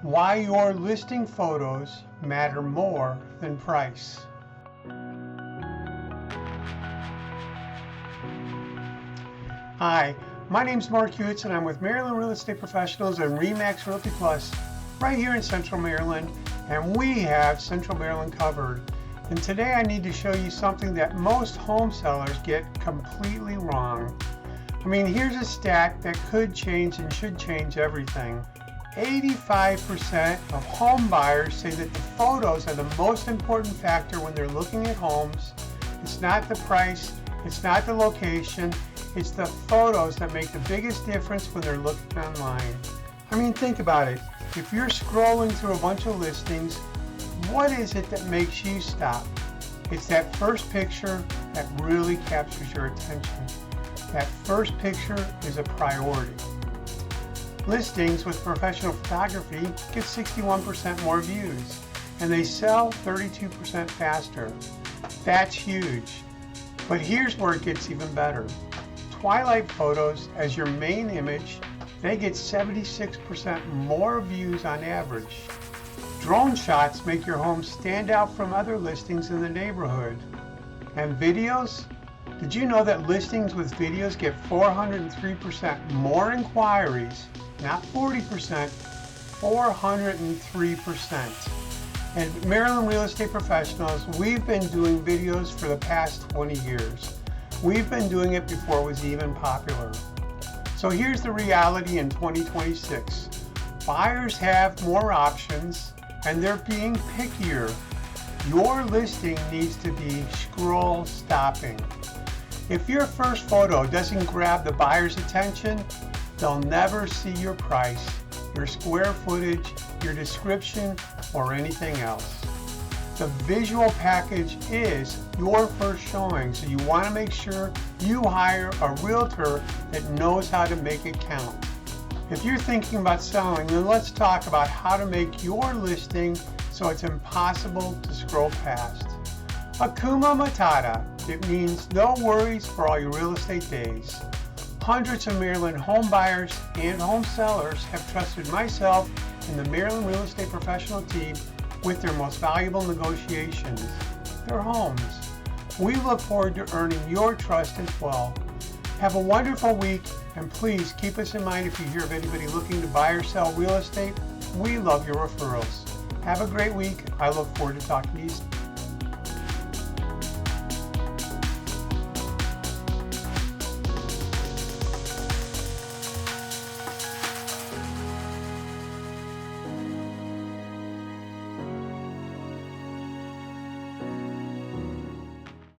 Why your listing photos matter more than price. Hi, my name's Mark Hewitson. I'm with Maryland Real Estate Professionals and RE/MAX Realty Plus right here in Central Maryland, and we have Central Maryland covered. And today I need to show you something that most home sellers get completely wrong. I mean, here's a stat that could change and should change everything. 85% of home buyers say that the photos are the most important factor when they're looking at homes. It's not the price, it's not the location, it's the photos that make the biggest difference when they're looking online. I mean, think about it. If you're scrolling through a bunch of listings, what is it that makes you stop? It's that first picture that really captures your attention. That first picture is a priority. Listings with professional photography get 61% more views, and they sell 32% faster. That's huge. But here's where it gets even better. Twilight photos as your main image, they get 76% more views on average. Drone shots make your home stand out from other listings in the neighborhood. And videos? Did you know that listings with videos get 403% more inquiries? Not 40%, 403%. And Maryland Real Estate Professionals, we've been doing videos for the past 20 years. We've been doing it before it was even popular. So here's the reality in 2026. Buyers have more options and they're being pickier. Your listing needs to be scroll stopping. If your first photo doesn't grab the buyer's attention, they'll never see your price, your square footage, your description, or anything else. The visual package is your first showing, so you want to make sure you hire a realtor that knows how to make it count. If you're thinking about selling, then let's talk about how to make your listing so it's impossible to scroll past. Hakuna Matata. It means no worries for all your real estate days. Hundreds of Maryland home buyers and home sellers have trusted myself and the Maryland Real Estate Professional team with their most valuable negotiations, their homes. We look forward to earning your trust as well. Have a wonderful week, and please keep us in mind if you hear of anybody looking to buy or sell real estate. We love your referrals. Have a great week. I look forward to talking to you